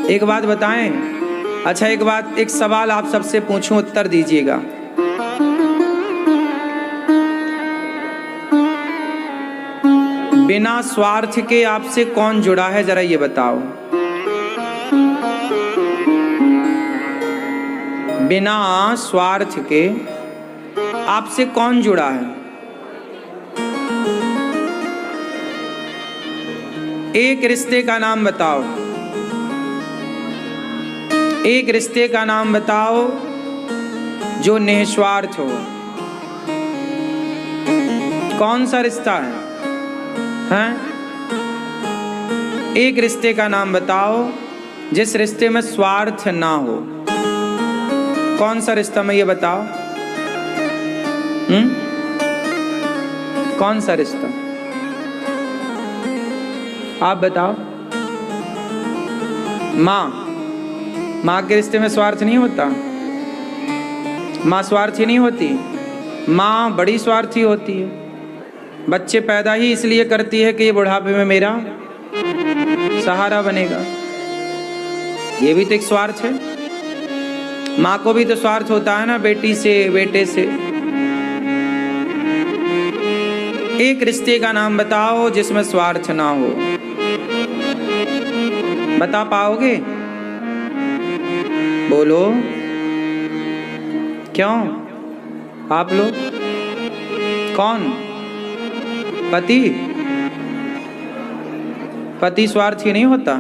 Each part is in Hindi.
एक बात बताएं, अच्छा एक सवाल आप सबसे पूछूं, उत्तर दीजिएगा। बिना स्वार्थ के आपसे कौन जुड़ा है, जरा ये बताओ। बिना स्वार्थ के आपसे कौन जुड़ा है? एक रिश्ते का नाम बताओ, एक रिश्ते का नाम बताओ जो निस्वार्थ हो। कौन सा रिश्ता है? हैं? एक रिश्ते का नाम बताओ जिस रिश्ते में स्वार्थ ना हो। कौन सा रिश्ता में, ये बताओ। कौन सा रिश्ता? आप बताओ। माँ के रिश्ते में स्वार्थ नहीं होता? माँ स्वार्थी नहीं होती? माँ बड़ी स्वार्थी होती है। बच्चे पैदा ही इसलिए करती है कि ये बुढ़ापे में मेरा सहारा बनेगा। ये भी तो एक स्वार्थ है। माँ को भी तो स्वार्थ होता है ना, बेटी से, बेटे से। एक रिश्ते का नाम बताओ जिसमें स्वार्थ ना हो। बता पाओगे? बोलो। क्यों? आप लोग कौन? पति स्वार्थी नहीं होता?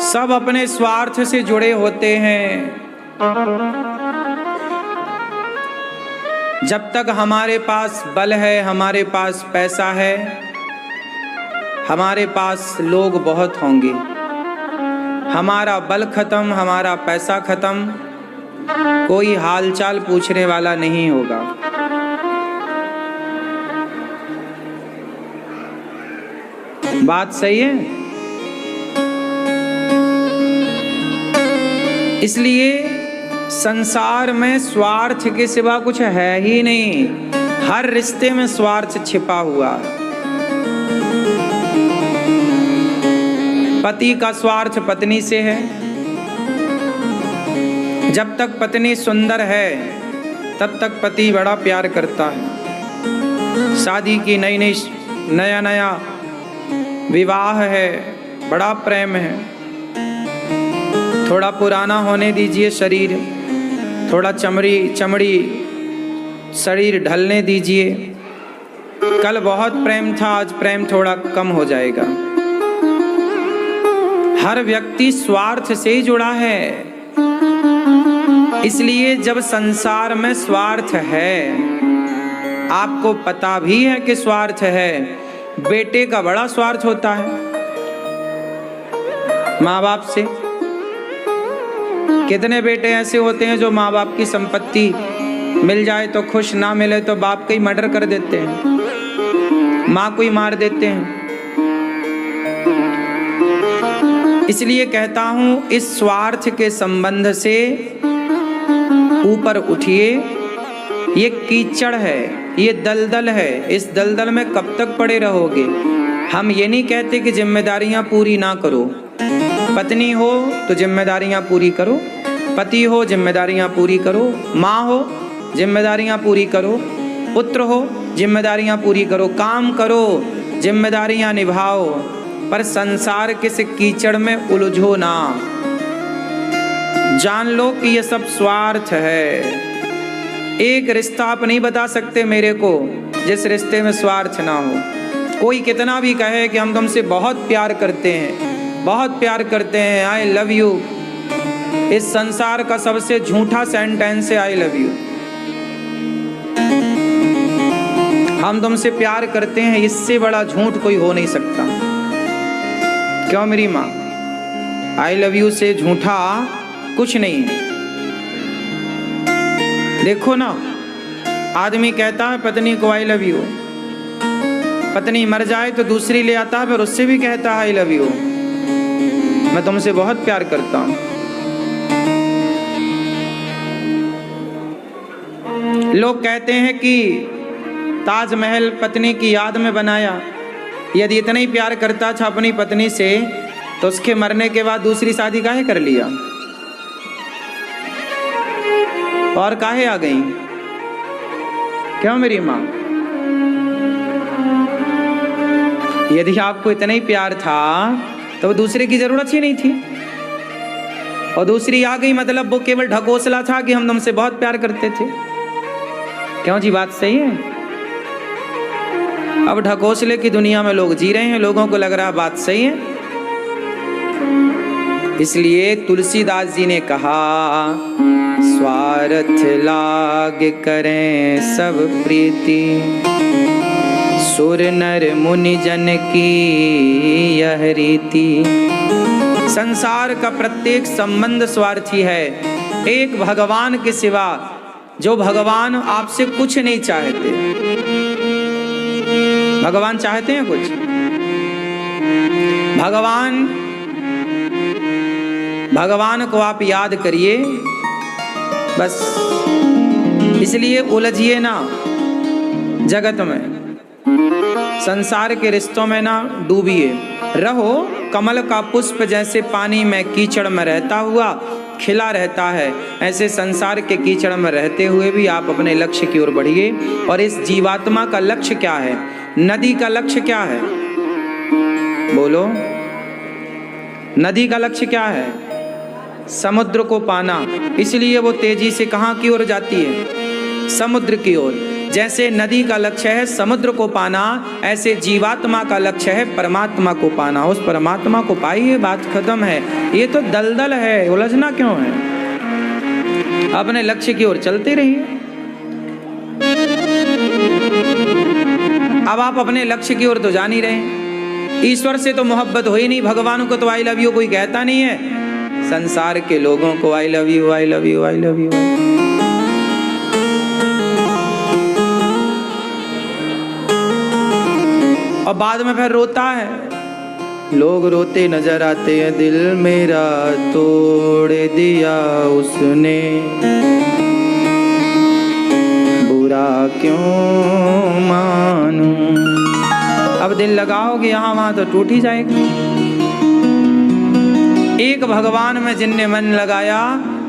सब अपने स्वार्थ से जुड़े होते हैं। जब तक हमारे पास बल है, हमारे पास पैसा है, हमारे पास लोग बहुत होंगे। हमारा बल खत्म, हमारा पैसा खत्म, कोई हालचाल पूछने वाला नहीं होगा। बात सही है? इसलिए संसार में स्वार्थ के सिवा कुछ है ही नहीं। हर रिश्ते में स्वार्थ छिपा हुआ है। पति का स्वार्थ पत्नी से है। जब तक पत्नी सुंदर है तब तक पति बड़ा प्यार करता है। शादी की नया नया विवाह है, बड़ा प्रेम है। थोड़ा पुराना होने दीजिए शरीर, थोड़ा चमड़ी शरीर ढलने दीजिए। कल बहुत प्रेम था, आज प्रेम थोड़ा कम हो जाएगा। हर व्यक्ति स्वार्थ से ही जुड़ा है। इसलिए जब संसार में स्वार्थ है, आपको पता भी है कि स्वार्थ है। बेटे का बड़ा स्वार्थ होता है माँ बाप से। कितने बेटे ऐसे होते हैं जो माँ बाप की संपत्ति मिल जाए तो खुश, ना मिले तो बाप का ही मर्डर कर देते हैं, माँ को ही मार देते हैं। इसलिए कहता हूं, इस स्वार्थ के संबंध से ऊपर उठिए। ये कीचड़ है, ये दलदल है। इस दलदल में कब तक पड़े रहोगे? हम ये नहीं कहते कि जिम्मेदारियां पूरी ना करो। पत्नी हो तो जिम्मेदारियां पूरी करो, पति हो जिम्मेदारियां पूरी करो, माँ हो जिम्मेदारियां पूरी करो, पुत्र हो जिम्मेदारियां पूरी करो, काम करो, जिम्मेदारियां निभाओ। पर संसार के से कीचड़ में उलझो ना। जान लो कि ये सब स्वार्थ है। एक रिश्ता आप नहीं बता सकते मेरे को जिस रिश्ते में स्वार्थ ना हो। कोई कितना भी कहे कि हम तुमसे बहुत प्यार करते हैं, बहुत प्यार करते हैं, आई लव यू, इस संसार का सबसे झूठा सेंटेंस है आई लव यू। हम तुमसे प्यार करते हैं, इससे बड़ा झूठ कोई हो नहीं सकता। क्यों मेरी माँ? आई लव यू से झूठा कुछ नहीं है। देखो ना, आदमी कहता है पत्नी को आई लव यू, पत्नी मर जाए तो दूसरी ले आता है, फिर उससे भी कहता है आई लव यू, मैं तुमसे बहुत प्यार करता हूं। लोग कहते हैं कि ताजमहल पत्नी की याद में बनाया, यदि इतना ही प्यार करता था अपनी पत्नी से तो उसके मरने के बाद दूसरी शादी काहे कर लिया और काहे आ गई? क्यों मेरी माँ? यदि आपको इतना ही प्यार था तो दूसरे की जरूरत ही नहीं थी, और दूसरी आ गई मतलब वो केवल ढकोसला था कि हम तुमसे बहुत प्यार करते थे। क्यों जी, बात सही है? अब ढकोसले की दुनिया में लोग जी रहे हैं, लोगों को लग रहा बात सही है। इसलिए तुलसीदास जी ने कहा, स्वार्थ लाग करें सब प्रीति, सुर नर मुनि जन की यह रीति। संसार का प्रत्येक संबंध स्वार्थी है, एक भगवान के सिवा, जो भगवान आपसे कुछ नहीं चाहते। भगवान चाहते हैं कुछ? भगवान को आप याद करिए बस। इसलिए उलझिए ना जगत में, संसार के रिश्तों में ना डूबिए। रहो कमल का पुष्प जैसे पानी में कीचड़ में रहता हुआ खिला रहता है, ऐसे संसार के कीचड़ में रहते हुए भी आप अपने लक्ष्य की ओर बढ़िए। और इस जीवात्मा का लक्ष्य क्या है? नदी का लक्ष्य क्या है? बोलो, नदी का लक्ष्य क्या है? समुद्र को पाना। इसलिए वो तेजी से कहाँ की ओर जाती है? समुद्र की ओर। जैसे नदी का लक्ष्य है समुद्र को पाना, ऐसे जीवात्मा का लक्ष्य है परमात्मा को पाना। उस परमात्मा को पाइए, बात खत्म है। ये तो दलदल है, उलझना क्यों है? अपने लक्ष्य की ओर चलते रहिए। अब आप अपने लक्ष्य की ओर तो जान ही रहे। ईश्वर से तो मोहब्बत हो ही नहीं, भगवान को तो आई लव यू कोई कहता नहीं है, संसार के लोगों को I love you, I love you, I love you. और बाद में फिर रोता है। लोग रोते नजर आते हैं, दिल मेरा तोड़ दिया उसने, बुरा क्यों मानूं। अब दिल लगाओगे यहाँ वहां तो टूट ही जाएगा। एक भगवान में जिनने मन लगाया,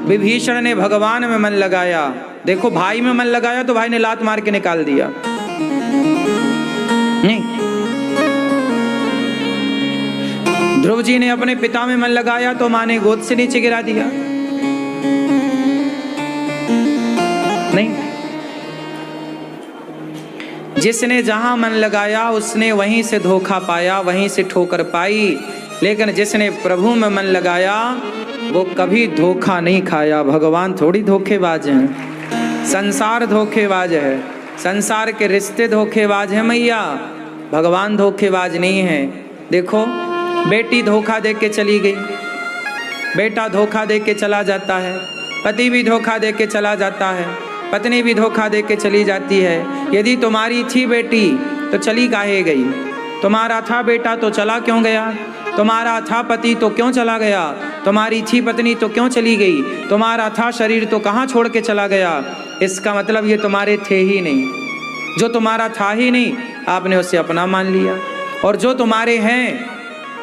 विभीषण ने भगवान में मन लगाया। देखो, भाई में मन लगाया तो भाई ने लात मार के निकाल दिया। नहीं, ध्रुव जी ने अपने पिता में मन लगाया तो माँ ने गोद से नीचे गिरा दिया। नहीं, जिसने जहां मन लगाया उसने वहीं से धोखा पाया, वहीं से ठोकर पाई। लेकिन जिसने प्रभु में मन लगाया वो कभी धोखा नहीं खाया। भगवान थोड़ी धोखेबाज हैं, संसार धोखेबाज है, संसार के रिश्ते धोखेबाज हैं मैया, भगवान धोखेबाज नहीं है। देखो, बेटी धोखा दे के चली गई, बेटा धोखा दे के चला जाता है, पति भी धोखा दे के चला जाता है, पत्नी भी धोखा दे के चली जाती है। यदि तुम्हारी थी बेटी तो चली काहे गई? तुम्हारा था बेटा तो चला क्यों गया? तुम्हारा था पति तो क्यों चला गया? तुम्हारी थी पत्नी तो क्यों चली गई? तुम्हारा था शरीर तो कहाँ छोड़ के चला गया? इसका मतलब ये तुम्हारे थे ही नहीं। जो तुम्हारा था ही नहीं आपने उसे अपना मान लिया, और जो तुम्हारे हैं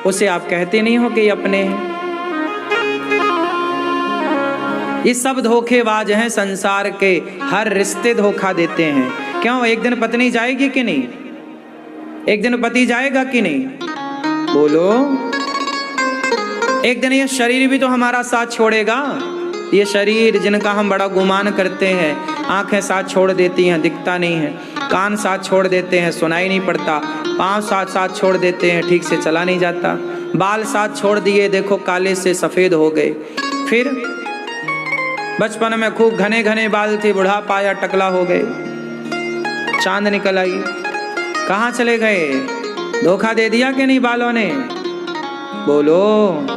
उसे आप कहते नहीं हो कि ये अपने हैं। ये सब धोखेबाज हैं, संसार के हर रिश्ते धोखा देते हैं। क्यों? एक दिन पत्नी जाएगी कि नहीं? एक दिन पति जाएगा कि नहीं? बोलो, एक दिन ये शरीर भी तो हमारा साथ छोड़ेगा। ये शरीर जिनका हम बड़ा गुमान करते हैं, आंखें साथ छोड़ देती हैं, दिखता नहीं है, कान साथ छोड़ देते हैं, सुनाई नहीं पड़ता, पाँव साथ छोड़ देते हैं, ठीक से चला नहीं जाता, बाल साथ छोड़ दिए, देखो काले से सफ़ेद हो गए। फिर बचपन में खूब घने घने बाल थे, बुढ़ापा आया टकला हो गए, चांद निकल आई, कहाँ चले गए? धोखा दे दिया कि नहीं बालों ने? बोलो,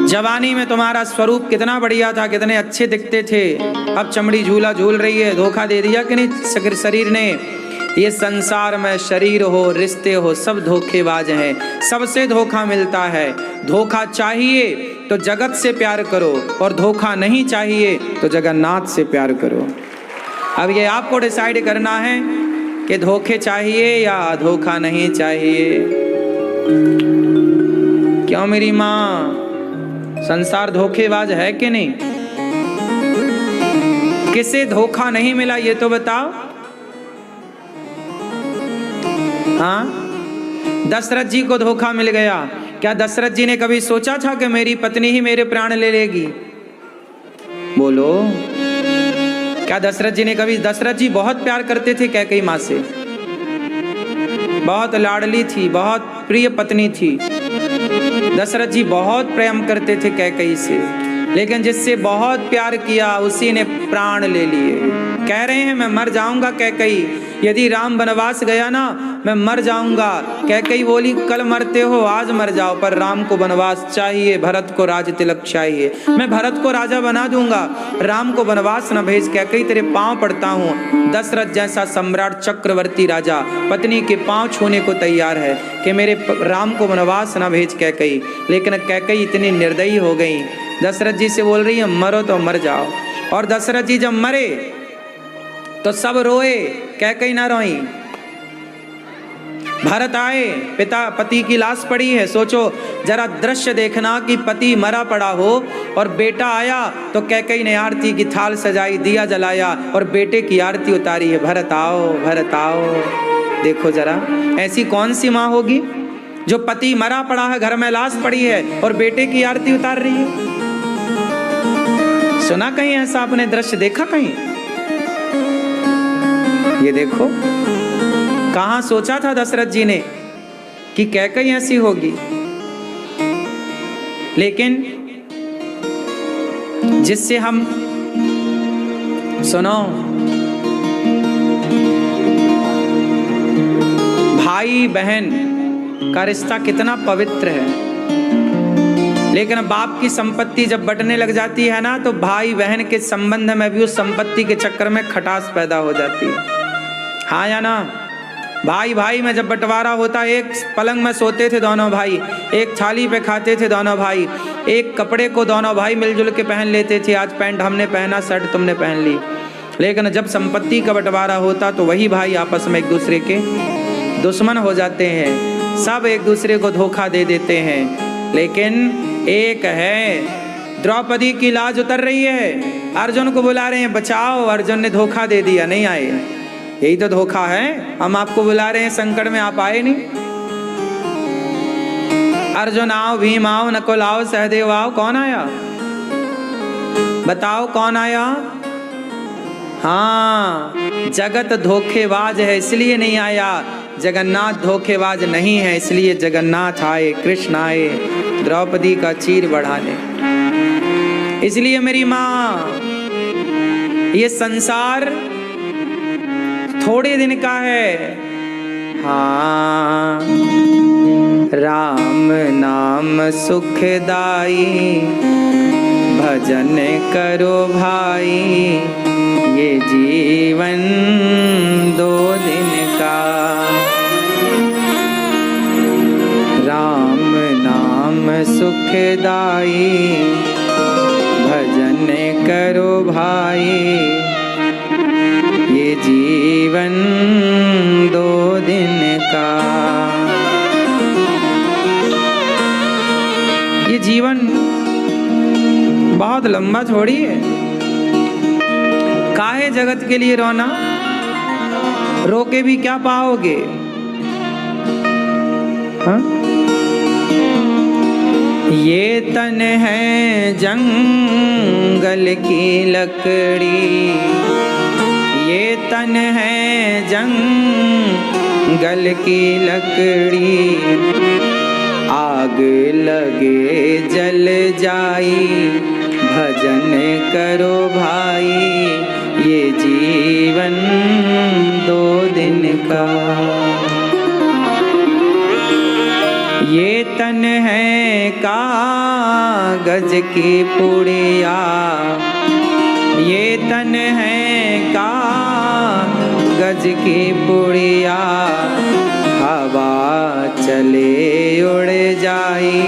जवानी में तुम्हारा स्वरूप कितना बढ़िया था, कितने अच्छे दिखते थे, अब चमड़ी झूला झूल रही है। धोखा दे दिया कि नहीं शरीर ने? ये संसार में शरीर हो, रिश्ते हो, सब धोखेबाज हैं, सबसे धोखा मिलता है। धोखा चाहिए तो जगत से प्यार करो, और धोखा नहीं चाहिए तो जगन्नाथ से प्यार करो। अब ये आपको डिसाइड करना है कि धोखे चाहिए या धोखा नहीं चाहिए। क्यों मेरी माँ, संसार धोखेबाज है कि नहीं? किसे धोखा नहीं मिला ये तो बताओ। हाँ, दशरथ जी को धोखा मिल गया। क्या दशरथ जी ने कभी सोचा था कि मेरी पत्नी ही मेरे प्राण ले लेगी? बोलो, क्या दशरथ जी ने कभी? दशरथ जी बहुत प्यार करते थे कैकेयी माँ से, बहुत लाडली थी, बहुत प्रिय पत्नी थी। दशरथ जी बहुत प्रेम करते थे कैकेयी से, लेकिन जिससे बहुत प्यार किया उसी ने प्राण ले लिए। कह रहे हैं मैं मर जाऊंगा कैकेयी, यदि राम वनवास गया ना मैं मर जाऊंगा। कैकेयी बोली कल मरते हो आज मर जाओ, पर राम को वनवास चाहिए, भरत को राज तिलक चाहिए। मैं भरत को राजा बना दूंगा, राम को वनवास न भेज। कैकेयी तेरे पांव पड़ता हूँ। दशरथ जैसा सम्राट चक्रवर्ती राजा पत्नी के पांव छूने को तैयार है कि मेरे राम को वनवास न भेज कैकेयी। लेकिन कैकेयी इतनी निर्दयी हो गई, दशरथ जी से बोल रही है मरो तो मर जाओ। और दशरथ जी जब मरे तो सब रोए, कैकेयी ना रोई। भरत आए, पति की लाश पड़ी है। सोचो जरा दृश्य देखना कि पति मरा पड़ा हो और बेटा आया तो कैकेयी ने आरती की थाल सजाई, दिया जलाया और बेटे की आरती उतारी है। भरत आओ, भरत आओ। देखो जरा, ऐसी कौन सी माँ होगी जो पति मरा पड़ा है, घर में लाश पड़ी है और बेटे की आरती उतार रही है? सुना कहीं ऐसा आपने दृश्य देखा कहीं? ये देखो, कहां सोचा था दशरथ जी ने कि कैकेयी ऐसी होगी। लेकिन जिससे हम, सुनो, भाई बहन का रिश्ता कितना पवित्र है, लेकिन बाप की संपत्ति जब बंटने लग जाती है ना तो भाई बहन के संबंध में भी उस संपत्ति के चक्कर में खटास पैदा हो जाती है। हाँ या ना? भाई भाई में जब बंटवारा होता, एक पलंग में सोते थे दोनों भाई, एक थाली पे खाते थे दोनों भाई, एक कपड़े को दोनों भाई मिलजुल के पहन लेते थे। आज पैंट हमने पहना, शर्ट तुमने पहन ली। लेकिन जब संपत्ति का बंटवारा होता तो वही भाई आपस में एक दूसरे के दुश्मन हो जाते हैं, सब एक दूसरे को धोखा दे देते हैं। लेकिन एक है, द्रौपदी की लाज उतर रही है, अर्जुन को बुला रहे हैं बचाओ, अर्जुन ने धोखा दे दिया, नहीं आए। यही तो धोखा है, हम आपको बुला रहे हैं संकट में, आप आए नहीं। अर्जुन आओ, भीम आओ, नकुल आओ, सहदेव आओ, कौन आया? बताओ कौन आया? हाँ, जगत धोखेबाज है इसलिए नहीं आया, जगन्नाथ धोखेबाज नहीं है इसलिए जगन्नाथ आए, कृष्ण आए द्रौपदी का चीर बढ़ाने। इसलिए मेरी माँ, ये संसार थोड़े दिन का है। हाँ, राम नाम सुखदाई, भजन करो भाई, ये जीवन 2 दिन का। राम नाम सुखदाई, भजन करो भाई, ये जीवन 2 दिन का। ये जीवन बहुत लंबा थोड़ी है। काहे जगत के लिए रोना? रो के भी क्या पाओगे? हाँ? ये तन है जंगल की लकड़ी, ये तन है जंगल की लकड़ी, आग लगे जल जाई, भजन करो भाई, ये जीवन 2 दिन का। ये तन है कागज की पुड़िया, ये तन है कागज की पुड़िया, हवा चले उड़ जाई,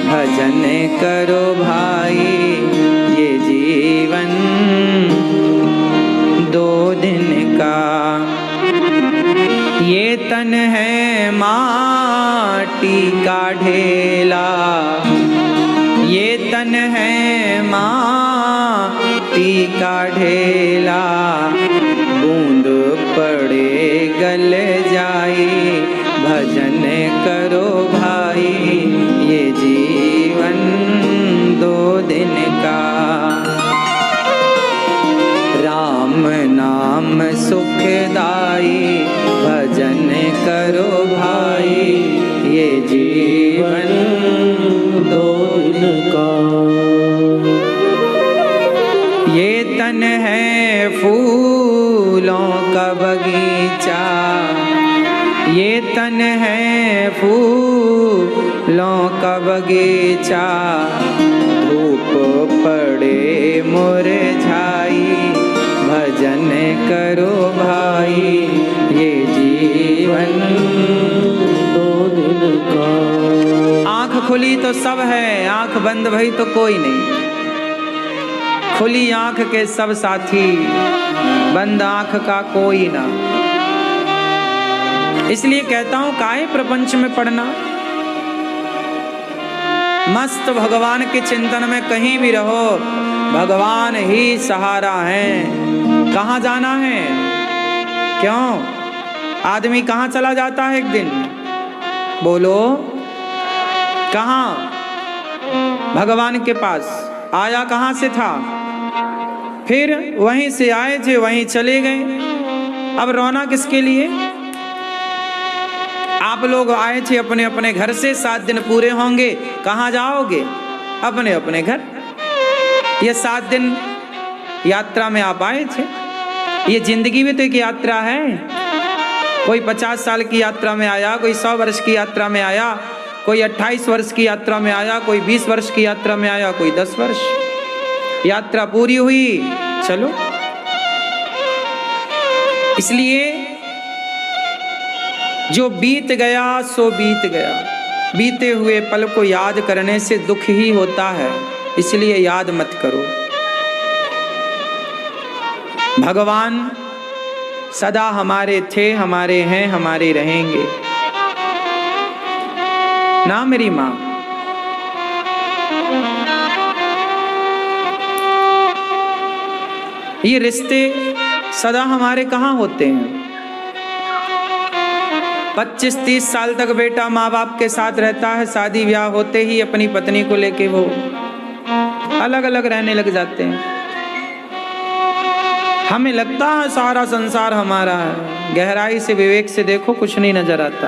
भजन करो भाई, ये जीवन 2 दिन का। ये तन है माटी का ढेला, ये तन है माटी का ढेला, बूंद पड़े गल जाई, भजन करो भाई, ये जीवन 2 दिन का। राम नाम सुखदाई, भजन करो भाई, ये जीवन 2 दिन का। ये तन है फूलों का बगीचा, ये तन है फूलों का बगीचा, धूप पड़े मुरझाई, भजन करो भाई, ये जीवन 2 दिन का। आंख खुली तो सब है, आंख बंद भई तो कोई नहीं। खुली आंख के सब साथी, बंद आंख का कोई ना। इसलिए कहता हूं काहे प्रपंच में पढ़ना, मस्त भगवान के चिंतन में कहीं भी रहो, भगवान ही सहारा है। कहाँ जाना है, क्यों आदमी कहाँ चला जाता है एक दिन, बोलो कहाँ, भगवान के पास। आया कहाँ से था, फिर वहीं से आए थे वहीं चले गए। अब रोना किसके लिए, आप लोग आए थे अपने अपने घर से, 7 दिन पूरे होंगे, कहाँ जाओगे, अपने अपने घर। ये 7 दिन यात्रा में आप आए थे, ये जिंदगी भी तो एक यात्रा है। कोई 50 साल की यात्रा में आया, कोई 100 वर्ष की यात्रा में आया, कोई 28 वर्ष की यात्रा में आया, कोई 20 वर्ष की यात्रा में आया, कोई 10 वर्ष। यात्रा पूरी हुई, चलो। इसलिए जो बीत गया सो बीत गया, बीते हुए पल को याद करने से दुख ही होता है, इसलिए याद मत करो। भगवान सदा हमारे थे, हमारे हैं, हमारे रहेंगे ना मेरी माँ। ये रिश्ते सदा हमारे कहाँ होते हैं। 25-30 साल तक बेटा माँ बाप के साथ रहता है, शादी ब्याह होते ही अपनी पत्नी को लेके वो अलग अलग रहने लग जाते हैं। हमें लगता है सारा संसार हमारा है, गहराई से विवेक से देखो कुछ नहीं नजर आता।